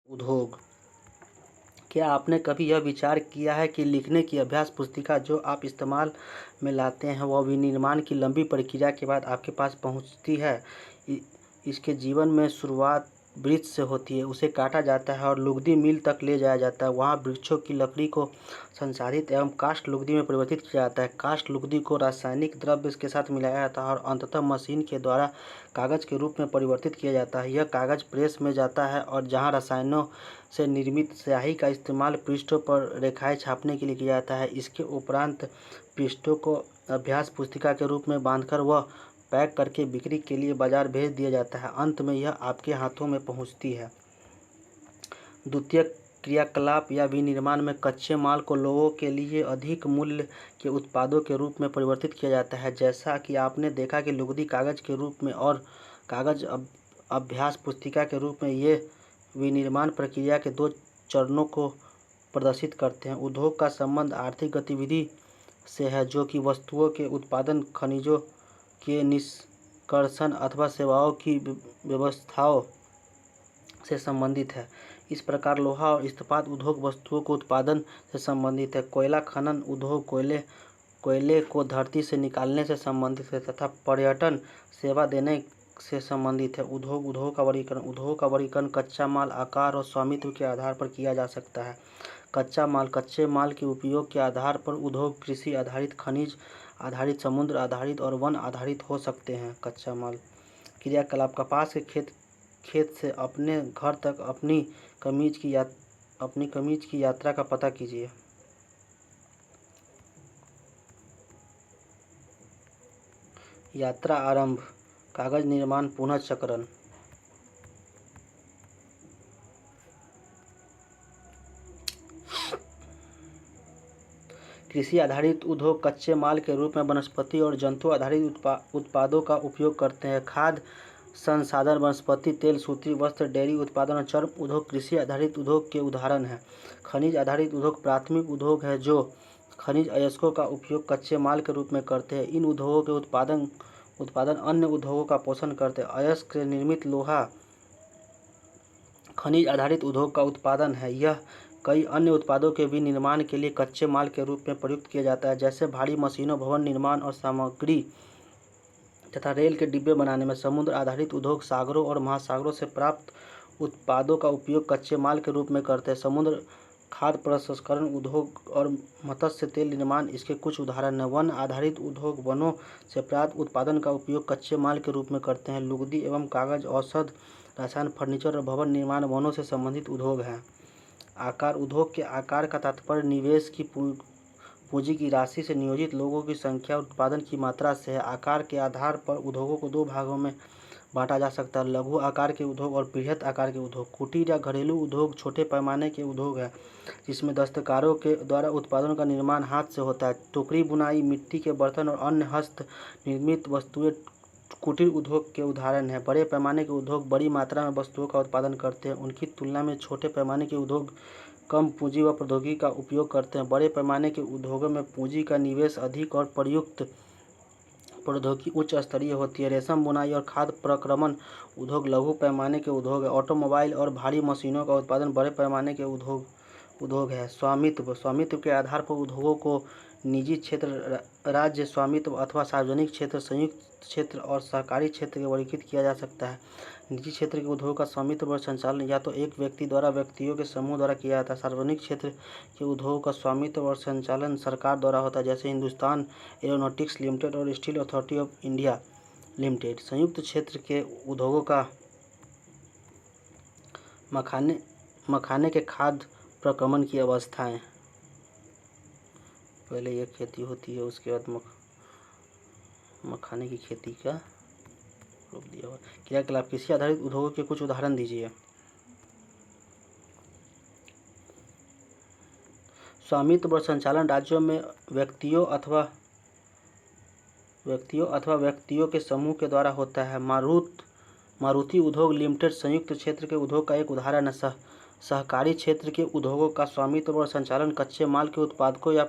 उद्योग। क्या आपने कभी यह विचार किया है कि लिखने की अभ्यास पुस्तिका जो आप इस्तेमाल में लाते हैं वह विनिर्माण की लंबी प्रक्रिया के बाद आपके पास पहुंचती है। इसके जीवन में शुरुआत वृक्ष से होती है, उसे काटा जाता है और लुगदी मिल तक ले जाया जाता है। वहाँ वृक्षों की लकड़ी को संसाधित एवं काष्ठ लुगदी में परिवर्तित किया जाता है। काष्ठ लुगदी को रासायनिक द्रव्य के साथ मिलाया जाता है और अंततः मशीन के द्वारा कागज़ के रूप में परिवर्तित किया जाता है। यह कागज़ प्रेस में जाता है और जहाँ रसायनों से निर्मित स्याही का इस्तेमाल पृष्ठों पर रेखाएं छापने के लिए किया जाता है। इसके उपरांत पृष्ठों को अभ्यास पुस्तिका के रूप में बांधकर वह पैक करके बिक्री के लिए बाजार भेज दिया जाता है। अंत में यह आपके हाथों में पहुंचती है। द्वितीय क्रियाकलाप या विनिर्माण में कच्चे माल को लोगों के लिए अधिक मूल्य के उत्पादों के रूप में परिवर्तित किया जाता है। जैसा कि आपने देखा कि लुगदी कागज़ के रूप में और कागज़ अभ्यास पुस्तिका के रूप में, ये विनिर्माण प्रक्रिया के दो चरणों को प्रदर्शित करते हैं। उद्योग का संबंध आर्थिक गतिविधि से है जो कि वस्तुओं के उत्पादन, खनिजों के निष्कर्षण अथवा सेवाओं की व्यवस्थाओं से संबंधित है। इस प्रकार लोहा और इस्पात उद्योग वस्तुओं के उत्पादन से संबंधित है। कोयला खनन उद्योग कोयले को धरती से निकालने से संबंधित है तथा पर्यटन सेवा देने से संबंधित है। उद्योग का वर्गीकरण कच्चा माल, आकार और स्वामित्व के आधार पर किया जा सकता है। कच्चे माल के उपयोग के आधार पर उद्योग कृषि आधारित, खनिज आधारित, समुद्र आधारित और वन आधारित हो सकते हैं। कच्चा माल क्रियाकलाप कपास के खेत से अपने घर तक अपनी कमीज की यात्रा का पता कीजिए। यात्रा आरंभ, कागज निर्माण पुनःचक्रण। कृषि आधारित उद्योग कच्चे माल के रूप में वनस्पति और जंतु आधारित उत्पादों का उपयोग करते हैं। खाद्य संसाधन, वनस्पति तेल, सूती वस्त्र, डेयरी उत्पादन और चर्म उद्योग कृषि आधारित उद्योग के उदाहरण हैं। खनिज आधारित उद्योग प्राथमिक उद्योग है जो खनिज अयस्कों का उपयोग कच्चे माल के रूप में करते हैं। इन उद्योगों के उत्पादन अन्य उद्योगों का पोषण करते हैं। अयस्क से निर्मित लोहा खनिज आधारित उद्योग का उत्पादन है। यह कई अन्य उत्पादों के विनिर्माण के लिए कच्चे माल के रूप में प्रयुक्त किया जाता है, जैसे भारी मशीनों, भवन निर्माण और सामग्री तथा रेल के डिब्बे बनाने में। समुद्र आधारित उद्योग सागरों और महासागरों से प्राप्त उत्पादों का उपयोग कच्चे माल के रूप में करते हैं। समुद्र खाद्य प्रसंस्करण उद्योग और मत्स्य तेल निर्माण इसके कुछ उदाहरण हैं। वन आधारित उद्योग वनों से प्राप्त उत्पादन का उपयोग कच्चे माल के रूप में करते हैं। लुगदी एवं कागज, औषध, रसायन, फर्नीचर और भवन निर्माण वनों से संबंधित उद्योग हैं। आकार उद्योग के आकार का तात्पर्य निवेश की पूंजी की राशि से नियोजित लोगों की संख्या और उत्पादन की मात्रा से है। आकार के आधार पर उद्योगों को दो भागों में बांटा जा सकता है, लघु आकार के उद्योग और बृहत आकार के उद्योग। कुटीर या घरेलू उद्योग छोटे पैमाने के उद्योग है जिसमें दस्तकारों के द्वारा उत्पादनों का निर्माण हाथ से होता है। टोकरी बुनाई, मिट्टी के बर्तन और अन्य हस्त निर्मित वस्तुएं कुटीर उद्योग के उदाहरण हैं। बड़े पैमाने के उद्योग बड़ी मात्रा में वस्तुओं का उत्पादन करते हैं। उनकी तुलना में छोटे पैमाने के उद्योग कम पूंजी व प्रौद्योगिकी का उपयोग करते हैं। बड़े पैमाने के उद्योगों में पूंजी का निवेश अधिक और प्रयुक्त प्रौद्योगिकी उच्च स्तरीय होती है। रेशम बुनाई और खाद्य प्रक्रमण उद्योग लघु पैमाने के उद्योग है। ऑटोमोबाइल और भारी मशीनों का उत्पादन बड़े पैमाने के उद्योग है। स्वामित्व के आधार पर उद्योगों को निजी क्षेत्र, राज्य स्वामित्व अथवा सार्वजनिक क्षेत्र, संयुक्त क्षेत्र और सहकारी क्षेत्र के वर्गीकृत किया जा सकता है। निजी क्षेत्र के उद्योगों का स्वामित्व और संचालन या तो एक व्यक्ति द्वारा, व्यक्तियों के समूह द्वारा किया जाता है। सार्वजनिक क्षेत्र के उद्योगों का स्वामित्व और संचालन सरकार द्वारा होता है, जैसे हिंदुस्तान एरोनॉटिक्स लिमिटेड और steel authority of India limited. संयुक्त क्षेत्र के उद्योगों का मखाने के खाद्य प्रक्रमण की अवस्थाएं, पहले यह खेती होती है, उसके बाद मखाने की खेती का रोक दिया हुआ। क्रियाकलाप कृषि आधारित उद्योगों के कुछ उदाहरण दीजिए। स्वामित्व और संचालन राज्यों में व्यक्तियों अथवा व्यक्तियों के समूह के द्वारा होता है। मारुति उद्योग लिमिटेड संयुक्त क्षेत्र के उद्योग का एक उदाहरण है। सहकारी क्षेत्र के उद्योगों का स्वामित्व और संचालन कच्चे माल के उत्पादकों या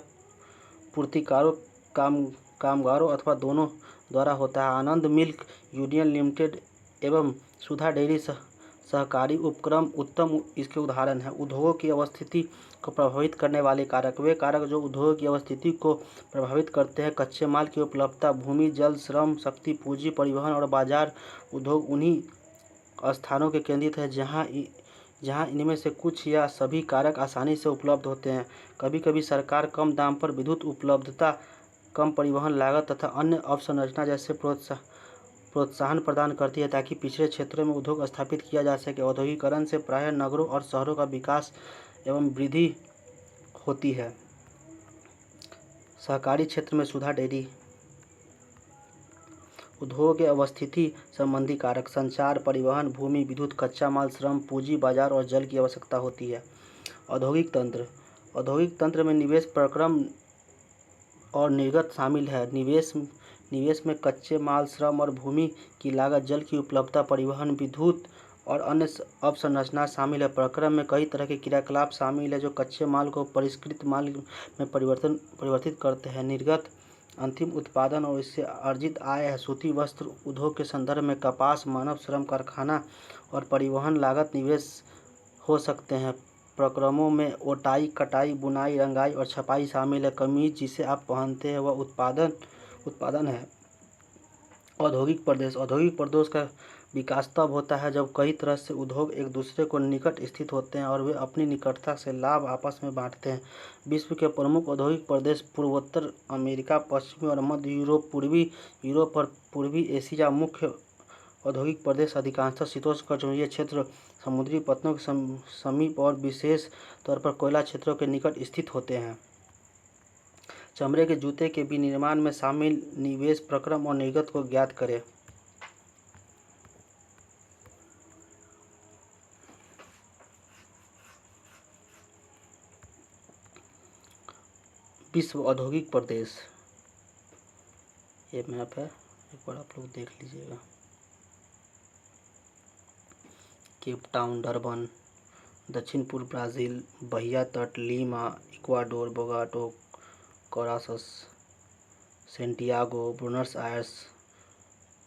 पूर्तिकारों, कामगारों अथवा दोनों द्वारा होता है। आनंद मिल्क यूनियन लिमिटेड एवं सुधा डेयरी सहकारी उपक्रम उत्तम इसके उदाहरण हैं। उद्योगों की अवस्थिति को प्रभावित करने वाले कारक, वे कारक जो उद्योगों की अवस्थिति को प्रभावित करते हैं: कच्चे माल की उपलब्धता, भूमि, जल, श्रम शक्ति, पूंजी, परिवहन और बाजार। उद्योग उन्हीं स्थानों के केंद्रित है जहां इनमें से कुछ या सभी कारक आसानी से उपलब्ध होते हैं। कभी कभी सरकार कम दाम पर विद्युत उपलब्धता, कम परिवहन लागत तथा अन्य अवसंरचना जैसे प्रोत्साहन प्रदान करती है ताकि पिछड़े क्षेत्रों में उद्योग स्थापित किया जा सके। औद्योगिकरण से प्रायः नगरों और शहरों का विकास एवं वृद्धि होती है। सहकारी क्षेत्र में सुधार, डेयरी उद्योगों के अवस्थिति संबंधी कारक: संचार, परिवहन, भूमि, विद्युत, कच्चा माल, श्रम, पूंजी, बाजार और जल की आवश्यकता होती है। औद्योगिक तंत्र में निवेश, प्रक्रम और निर्गत शामिल है। निवेश में कच्चे माल, श्रम और भूमि की लागत, जल की उपलब्धता, परिवहन, विद्युत और अन्य अवसंरचना शामिल है। प्रक्रम में कई तरह के क्रियाकलाप शामिल है जो कच्चे माल को परिष्कृत माल में परिवर्तित करते हैं। निर्गत अंतिम उत्पादन और इससे अर्जित आय है। सूती वस्त्र उद्योग के संदर्भ में कपास, मानव श्रम, कारखाना और परिवहन लागत निवेश हो सकते हैं। प्रक्रमों में ओटाई, कटाई, बुनाई, रंगाई और छपाई शामिल है। कमीज जिसे आप पहनते हैं वह उत्पादन है। औद्योगिक प्रदेश का विकास तब होता है जब कई तरह से उद्योग एक दूसरे को निकट स्थित होते हैं और वे अपनी निकटता से लाभ आपस में बांटते हैं। विश्व के प्रमुख औद्योगिक प्रदेश पूर्वोत्तर अमेरिका, पश्चिमी और मध्य यूरोप, पूर्वी यूरोप और पूर्वी एशिया। मुख्य औद्योगिक प्रदेश अधिकांशतः शीतोष्ण कटिबंधीय क्षेत्र, समुद्री पत्तनों के समीप और विशेष तौर पर कोयला क्षेत्रों के निकट स्थित होते हैं। चमड़े के जूते के विनिर्माण में शामिल निवेश, प्रक्रम और निर्गत को ज्ञात करें। विश्व औद्योगिक प्रदेश, ये मैप है, एक बार आप लोग देख लीजिएगा। केप टाउन, डरबन, दक्षिण पूर्व ब्राज़ील, बहिया तट, Lima, Ecuador, Bogota, Caracas, Santiago, Buenos Aires,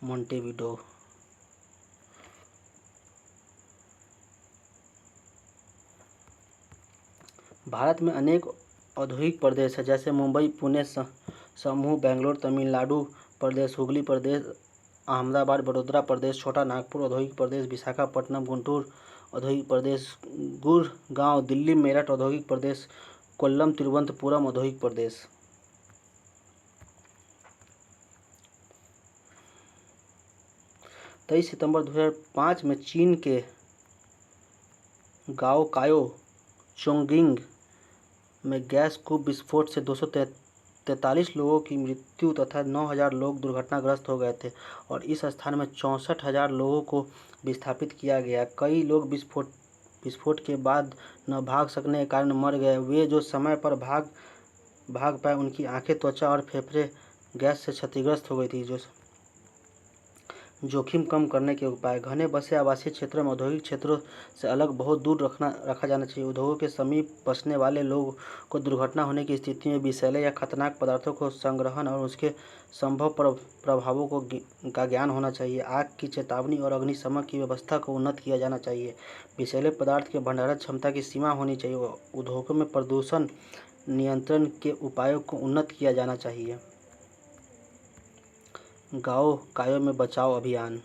Montevideo. Bharat में अनेक औद्योगिक प्रदेश है जैसे मुंबई, पुणे समूह, बेंगलोर, तमिलनाडु प्रदेश, हुगली प्रदेश, अहमदाबाद, वडोदरा प्रदेश, छोटा नागपुर औद्योगिक प्रदेश, विशाखापट्टनम, गुंटूर औद्योगिक प्रदेश, गुड़गांव, दिल्ली, मेरठ औद्योगिक प्रदेश, कोल्लम, तिरुवनंतपुरम औद्योगिक प्रदेश। 23 सितंबर 2005 में चीन के गाओकायो चोंगगिंग में गैस कूप विस्फोट से 243 लोगों की मृत्यु तथा 9,000 लोग दुर्घटनाग्रस्त हो गए थे और इस स्थान में 64,000 लोगों को विस्थापित किया गया। कई लोग विस्फोट के बाद न भाग सकने के कारण मर गए। वे जो समय पर भाग पाए उनकी आंखें, त्वचा और फेफड़े गैस से क्षतिग्रस्त हो गई थी। जोखिम कम करने के उपाय: घने बसे आवासीय क्षेत्रों में औद्योगिक क्षेत्रों से अलग बहुत दूर रखा जाना चाहिए। उद्योगों के समीप बसने वाले लोगों को दुर्घटना होने की स्थिति में विषैले या खतरनाक पदार्थों को संग्रहण और उसके संभव प्रभावों का ज्ञान होना चाहिए। आग की चेतावनी और अग्निशमन की व्यवस्था को उन्नत किया जाना चाहिए। विषैले पदार्थ के भंडारण क्षमता की सीमा होनी चाहिए। उद्योगों में प्रदूषण नियंत्रण के उपायों को उन्नत किया जाना चाहिए। गाओकायो में बचाव अभियान।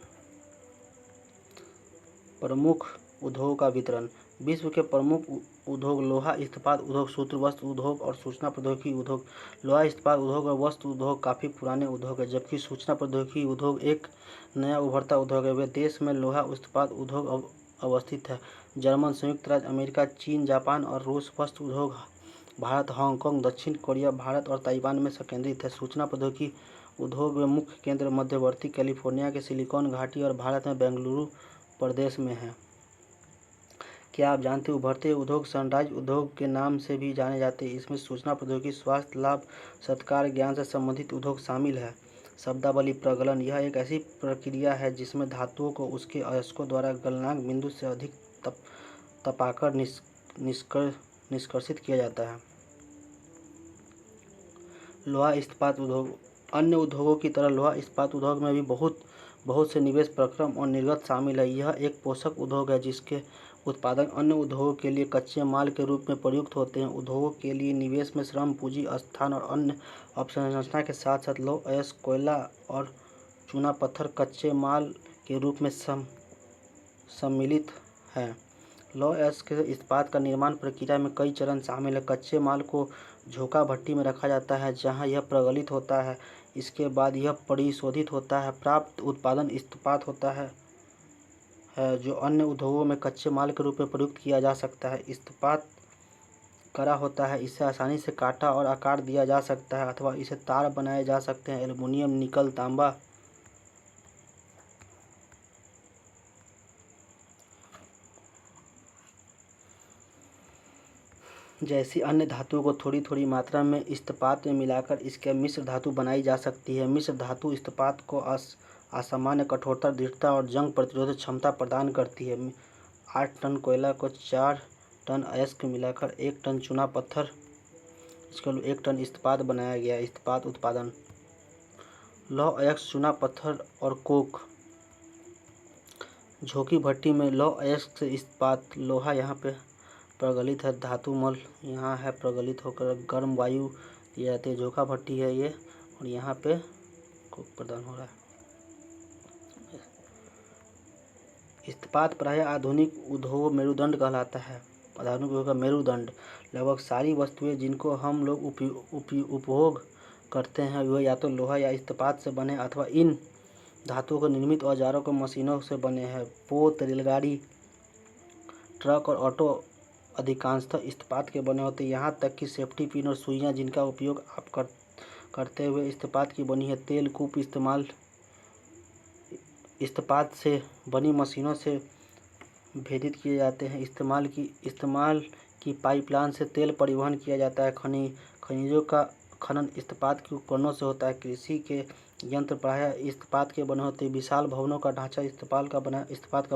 प्रमुख उद्योगों का वितरण: विश्व के प्रमुख उद्योग लोहा इस्पात उद्योग, सूत्र वस्त्र उद्योग और सूचना प्रौद्योगिकी उद्योग। लोहा इस्पात उद्योग और वस्त्र उद्योग काफ़ी पुराने उद्योग है, जबकि सूचना प्रौद्योगिकी उद्योग एक नया उभरता उद्योग है। वे देश में लोहा इस्पात उद्योग अवस्थित है: जर्मन, संयुक्त राज्य अमेरिका, चीन, जापान और रूस। वस्त्र उद्योग भारत, हांगकांग, दक्षिण कोरिया, भारत और ताइवान में संकेंद्रित है। सूचना प्रौद्योगिकी उद्योग में मुख्य केंद्र मध्यवर्ती कैलिफोर्निया के सिलिकॉन घाटी और भारत में बेंगलुरु प्रदेश में है। क्या आप जानते हैं उभरते उद्योग सनराइज उद्योग के नाम से भी जाने जाते हैं? इसमें सूचना प्रौद्योगिकी, स्वास्थ्य लाभ, सत्कार, ज्ञान से संबंधित उद्योग शामिल है। शब्दावली प्रगलन: यह एक ऐसी प्रक्रिया है जिसमें धातुओं को उसके अयस्कों द्वारा गलनांक बिंदु से अधिक तपाकर निष्कर्षित किया जाता है। लोहा इस्पात उद्योग: अन्य उद्योगों की तरह लोहा इस्पात उद्योग में भी बहुत बहुत से निवेश प्रक्रम और निर्गत शामिल है। यह एक पोषक उद्योग है जिसके उत्पादन अन्य उद्योगों के लिए कच्चे माल के रूप में प्रयुक्त होते हैं। उद्योगों के लिए निवेश में श्रम, पूंजी, स्थान और अन्य अवसंरचना के साथ साथ लौह अयस्क, कोयला और चूना पत्थर कच्चे माल के रूप में सम्मिलित है। लौह अयस्क के इस्पात का निर्माण प्रक्रिया में कई चरण शामिल हैं। कच्चे माल को झोंका भट्टी में रखा जाता है जहां यह प्रगलित होता है। इसके बाद यह परिशोधित होता है। प्राप्त उत्पादन इस्पात होता है जो अन्य उद्योगों में कच्चे माल के रूप में प्रयुक्त किया जा सकता है। इस्पात कड़ा होता है, इसे आसानी से काटा और आकार दिया जा सकता है अथवा इसे तार बनाए जा सकते हैं। एल्युमिनियम, निकल, तांबा जैसी अन्य धातुओं को थोड़ी थोड़ी मात्रा में इस्पात में मिलाकर इसके मिश्र धातु बनाई जा सकती है। मिश्र धातु इस्पात को असामान्य कठोरता, दृढ़ता और जंग प्रतिरोधक क्षमता प्रदान करती है। 8 टन कोयला को 4 टन अयस्क मिलाकर 1 टन चूना पत्थर इसके 1 टन इस्पात बनाया गया। इस्पात उत्पादन लौह अयस्क, चूना पत्थर और कोक। झोंकी भट्टी में लौह अयस्क से इस्पात लोहा यहाँ पे प्रगलित है, धातु मल यहाँ है प्रगलित होकर गर्म वायु दिया जाती है। झोंका भट्टी है ये और यहाँ पे कोक प्रदान हो रहा है। इस्पात प्रायः आधुनिक उद्योग मेरुदंड कहलाता है। आधुनिक उद्योग का मेरुदंड लगभग सारी वस्तुएं जिनको हम लोग उपभोग करते हैं वह या तो लोहा या इस्पात से बने अथवा इन धातुओं को निर्मित औजारों को मशीनों से बने हैं। पोत, रेलगाड़ी, ट्रक और ऑटो अधिकांशतः इस्पात के बने होते हैं। यहाँ तक कि सेफ्टी पिन और सुइयाँ जिनका उपयोग आप करते हुए इस्पात की बनी है। तेल कूप इस्पात से बनी मशीनों से भेदित किए जाते हैं। इस्तेमाल की पाइपलाइन से तेल परिवहन किया जाता है। खनिजों का खनन इस्पात के उपकरणों से होता है। कृषि के यंत्र प्रायः इस्पात के बने होते हैं। विशाल भवनों का ढांचा इस्पात का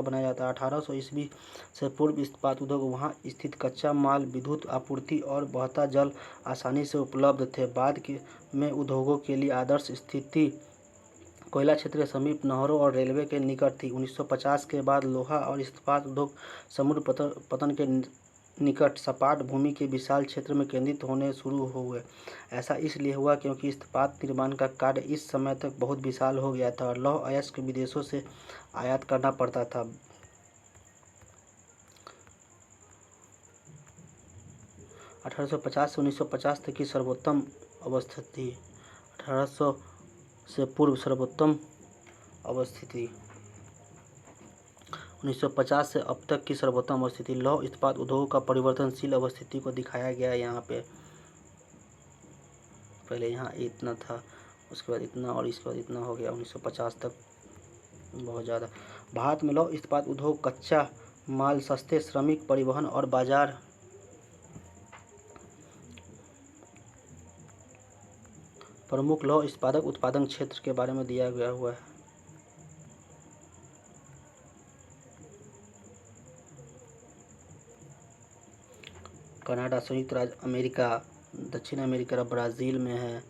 बनाया जाता है। 1800 ईस्वी से पूर्व इस्पात उद्योग वहां स्थित कच्चा माल, विद्युत आपूर्ति और बहता जल आसानी से उपलब्ध थे। बाद में उद्योगों के लिए आदर्श स्थिति कोयला क्षेत्र के समीप, नहरों और रेलवे के निकट थी। 1950 के बाद लोहा और इस्पात उद्योग समुद्र पतन के निकट सपाट भूमि के विशाल क्षेत्र में केंद्रित होने शुरू हुए। ऐसा इसलिए हुआ क्योंकि इस्पात निर्माण का कार्य इस समय तक बहुत विशाल हो गया था और लौह अयस्क विदेशों से आयात करना पड़ता था। 1850 से 1950 तक की सर्वोत्तम अवस्था थी। 1800 से पूर्व सर्वोत्तम अवस्थिति 1950 से अब तक की सर्वोत्तम अवस्थिति। लौह इस्पात उद्योगों का परिवर्तनशील अवस्थिति को दिखाया गया है यहाँ पे। पहले यहाँ इतना था, उसके बाद इतना और इसके बाद इतना हो गया। 1950 तक बहुत ज़्यादा। भारत में लौह इस्पात उद्योग कच्चा माल, सस्ते श्रमिक, परिवहन और बाजार प्रमुख लौह इस्पात उत्पादन क्षेत्र के बारे में दिया गया हुआ है। कनाडा, संयुक्त राज्य अमेरिका, दक्षिण अमेरिका, ब्राज़ील में है।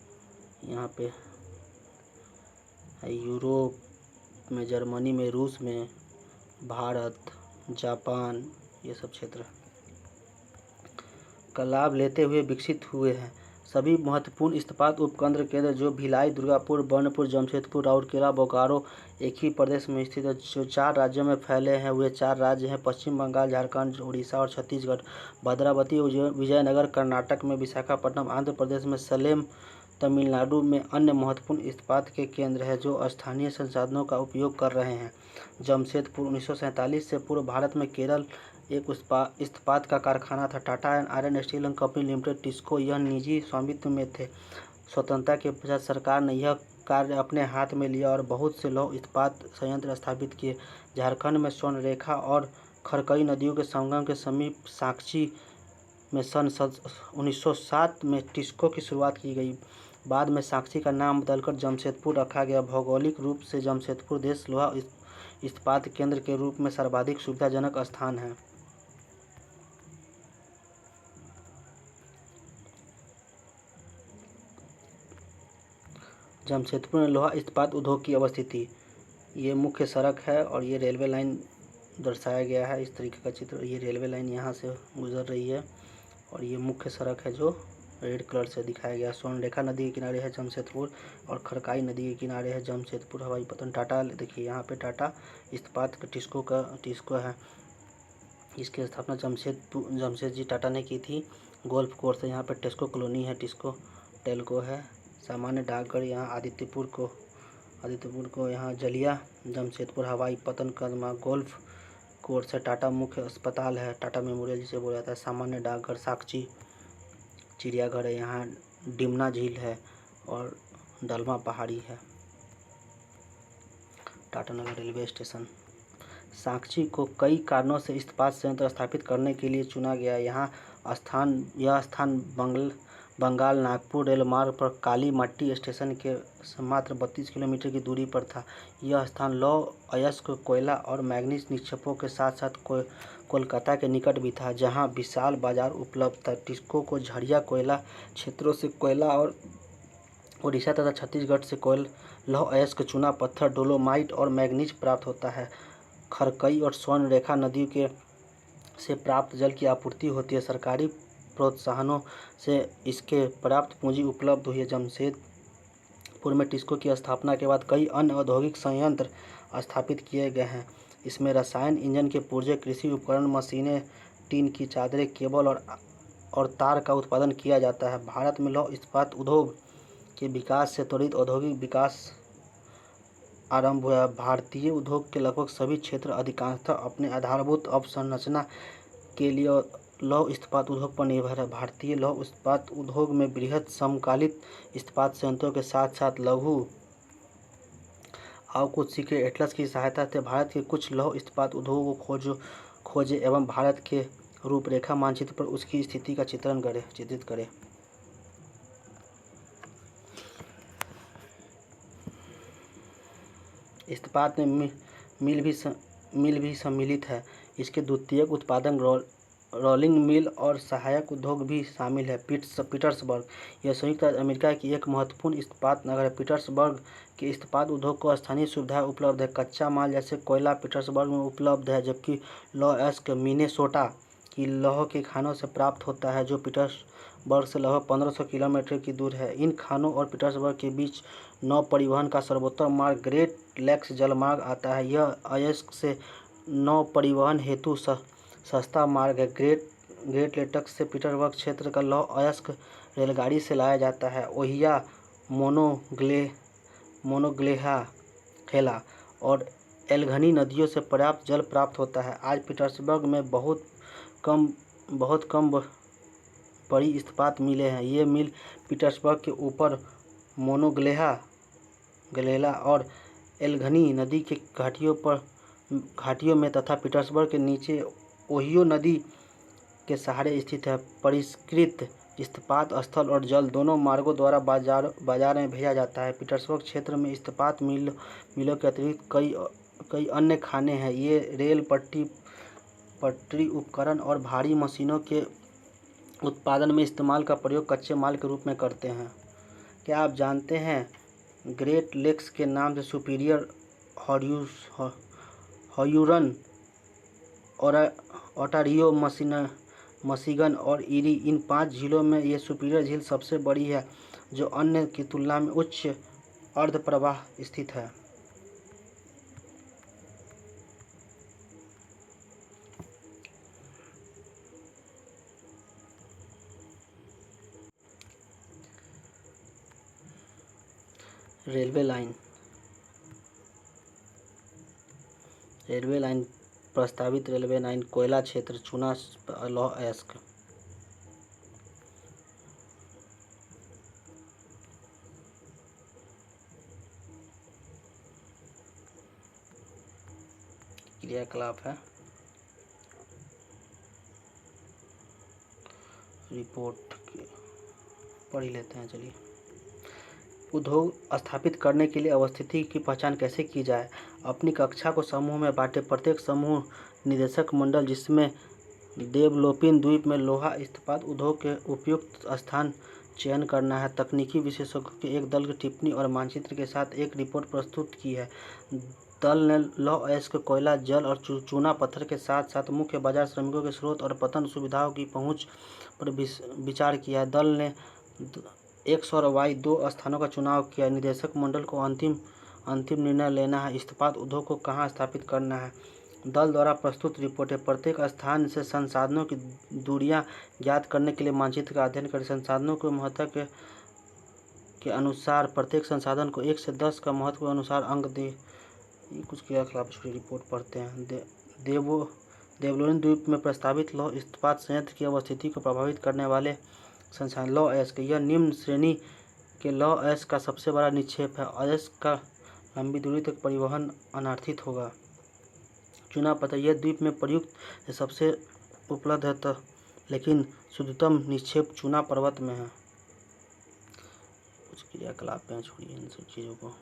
यहाँ पे यूरोप में, जर्मनी में, रूस में, भारत, जापान, ये सब क्षेत्र का लाभ लेते हुए विकसित हुए हैं। सभी महत्वपूर्ण इस्पात उपकेंद्र केंद्र जो भिलाई, दुर्गापुर, बर्नपुर, जमशेदपुर, राउरकेला, बोकारो एक ही प्रदेश में स्थित है। जो 4 राज्यों में फैले हैं वे 4 राज्य हैं पश्चिम बंगाल, झारखंड, उड़ीसा और छत्तीसगढ़। भद्रावती विजयनगर कर्नाटक में, विशाखापट्टनम आंध्र प्रदेश में, सलेम तमिलनाडु में अन्य महत्वपूर्ण इस्पात के केंद्र हैं जो स्थानीय संसाधनों का उपयोग कर रहे हैं। जमशेदपुर 1947 से पूर्व भारत में केवल एक इस्पात का कारखाना था, Tata iron steel company limited TISCO. यह निजी स्वामित्व में थे। स्वतंत्रता के पश्चात सरकार ने यह कार्य अपने हाथ में लिया और बहुत से लौह इस्पात संयंत्र स्थापित किए। झारखंड में स्वर्णरेखा और खरकई नदियों के संगम के समीप साक्षी में सन 1907 में टिस्को की शुरुआत की गई। बाद में साक्षी का नाम बदलकर जमशेदपुर रखा गया। भौगोलिक रूप से जमशेदपुर देश लोहा इस्पात केंद्र के रूप में सर्वाधिक सुविधाजनक स्थान है। जमशेदपुर में लोहा इस्पात उद्योग की अवस्थिति ये मुख्य सड़क है और ये रेलवे लाइन दर्शाया गया है इस तरीके का चित्र। ये रेलवे लाइन यहाँ से गुजर रही है और ये मुख्य सड़क है जो रेड कलर से दिखाया गया। स्वर्णरेखा नदी के किनारे है जमशेदपुर और खरकाई नदी के किनारे है जमशेदपुर हवाई पत्तन। टाटा देखिए यहाँ पे टाटा इस्पात टिस्को है। इसकी स्थापना जमशेदजी टाटा ने की थी। गोल्फ कोर्स है यहाँ पे। टेस्को कॉलोनी है, टिस्को टेल्को है। सामान्य डाकघर यहाँ आदित्यपुर को यहाँ जलिया। जमशेदपुर हवाई पत्तन कदमा गोल्फ कोर्स है। टाटा मुख्य अस्पताल है, टाटा मेमोरियल जिसे बोला जाता है। सामान्य डाकघर साक्षी चिड़ियाघर है यहाँ। डिमना झील है और दलमा पहाड़ी है। Tatanagar railway station. साक्षी को कई कारणों से इस्पात संयंत्र स्थापित करने के लिए चुना गया। यह स्थान बंगाल नागपुर रेल मार्ग पर काली मट्टी स्टेशन के मात्र 32 किलोमीटर की दूरी पर था। यह स्थान लौह अयस्क कोयला और मैग्नीज निक्षेपों के साथ साथ कोलकाता के निकट भी था, जहां विशाल बाजार उपलब्ध था। टिस्को को झरिया कोयला क्षेत्रों से कोयला और उड़ीसा तथा छत्तीसगढ़ से लौह अयस्क, चूना पत्थर, डोलोमाइट और मैग्नीज प्राप्त होता है। खरकई और स्वर्णरेखा नदियों से प्राप्त जल की आपूर्ति होती है। सरकारी प्रोत्साहनों से इसके पर्याप्त पूंजी उपलब्ध हुई है। जमशेदपुर में टिस्को की स्थापना के बाद कई अन्य औद्योगिक संयंत्र स्थापित किए गए हैं। इसमें रसायन इंजन के पुर्जे, कृषि उपकरण, मशीनें, टीन की चादरें, केबल और तार का उत्पादन किया जाता है। भारत में लौह इस्पात उद्योग के विकास से त्वरित औद्योगिक विकास आरंभ हुआ। भारतीय उद्योग के लगभग सभी क्षेत्र अधिकांशतः अपने आधारभूत अवसंरचना के लिए लौह इस्पात उद्योग पर निर्भर है। भारतीय लौह इस्पात उद्योग में बृहत समकालिक इस्पात संयंत्रों के साथ साथ लघु आउटपुट के एटलस की सहायता से भारत के कुछ लौह इस्पात उद्योगों को खोजे एवं भारत के रूपरेखा मानचित्र पर उसकी स्थिति का चित्रित करें। इस्पात में मिल भी सम्मिलित है। इसके द्वितीयक उत्पादन रोलिंग मिल और सहायक उद्योग भी शामिल है। पीटर्सबर्ग यह संयुक्त राज्य अमेरिका की एक महत्वपूर्ण इस्पात नगर है। पीटर्सबर्ग के इस्पात उद्योग को स्थानीय सुविधाएं उपलब्ध है। कच्चा माल जैसे कोयला पीटर्सबर्ग में उपलब्ध है, जबकि लौह अयस्क मिनेसोटा की लौह के खानों से प्राप्त होता है, जो पीटर्सबर्ग से लगभग 1500 किलोमीटर की दूर है। इन खानों और पीटर्सबर्ग के बीच नौ परिवहन का सर्वोत्तम मार्ग ग्रेट लेक्स जलमार्ग आता है। यह अयस्क से नौ परिवहन हेतु सस्ता मार्ग है। ग्रेट लेक्स से पीटर्सबर्ग क्षेत्र का लौह अयस्क रेलगाड़ी से लाया जाता है। ओहियो, मोनोंगलेहा और एल्गनी नदियों से पर्याप्त जल प्राप्त होता है। आज पीटर्सबर्ग में बहुत कम बड़ी इस्पात मिलें हैं। ये मिल पीटर्सबर्ग के ऊपर मोनोंगलेहा और एल्गनी नदी के घाटियों में तथा पीटर्सबर्ग के नीचे ओहियो नदी के सहारे स्थित है। परिष्कृत इस्पात स्थल और जल दोनों मार्गों द्वारा बाजार में भेजा जाता है। पीटर्सबर्ग क्षेत्र में इस्पात मिलों के अतिरिक्त कई अन्य खाने हैं। ये रेल पटरी उपकरण और भारी मशीनों के उत्पादन में इस्तेमाल का प्रयोग कच्चे माल के रूप में करते हैं। क्या आप जानते हैं ग्रेट लेक्स के नाम से सुपीरियर, हयूरन, ओंटारियो, मिशिगन और ईरी, इन 5 झीलों में ये सुपीरियर झील सबसे बड़ी है, जो अन्य की तुलना में उच्च अर्धप्रवाह स्थित है। रेलवे लाइन प्रस्तावित रेलवे लाइन कोयला क्षेत्र, चूना, लौह अयस्क। क्रियाकलाप है, रिपोर्ट पढ़ ही लेते हैं। चलिए, उद्योग स्थापित करने के लिए अवस्थिति की पहचान कैसे की जाए। अपनी कक्षा को समूह में बांटे। प्रत्येक समूह निदेशक मंडल, जिसमें देवलोपिन द्वीप में लोहा इस्पात उद्योग के उपयुक्त स्थान चयन करना है। तकनीकी विशेषज्ञों के एक दल की टिप्पणी और मानचित्र के साथ एक रिपोर्ट प्रस्तुत की है। दल ने लौह अयस्क, कोयला, जल और चूना पत्थर के साथ साथ मुख्य बाजार, श्रमिकों के स्रोत और पतन सुविधाओं की पहुंच पर विचार किया। दल ने X और Y 2 स्थानों का चुनाव किया। निदेशक मंडल को अंतिम निर्णय लेना है। इस्पात उद्योग को कहाँ स्थापित करना है। दल द्वारा प्रस्तुत रिपोर्टें प्रत्येक स्थान से संसाधनों की दूरियां ज्ञात करने के लिए मानचित्र का अध्ययन करें। संसाधनों के महत्व के अनुसार प्रत्येक संसाधन को 1 से 10 का महत्व के अनुसार अंक दे। ये कुछ क्रियाकलाप की रिपोर्ट पढ़ते हैं। देवलोनी द्वीप में प्रस्तावित लौह इस्पात संयंत्र की अवस्थिति को प्रभावित करने वाले संसाधन। लौह अयस्क, यह निम्न श्रेणी के लौह अयस्क का सबसे बड़ा निक्षेप है। अयस्क का लंबी दूरी तक परिवहन अनार्थित होगा। चूना पत्थर, यह द्वीप में प्रयुक्त सबसे उपलब्ध है, लेकिन शुद्धतम निक्षेप चूना पर्वत में है। कुछ क्रियाकलाप हैं, छोड़िए इन सब चीज़ों को।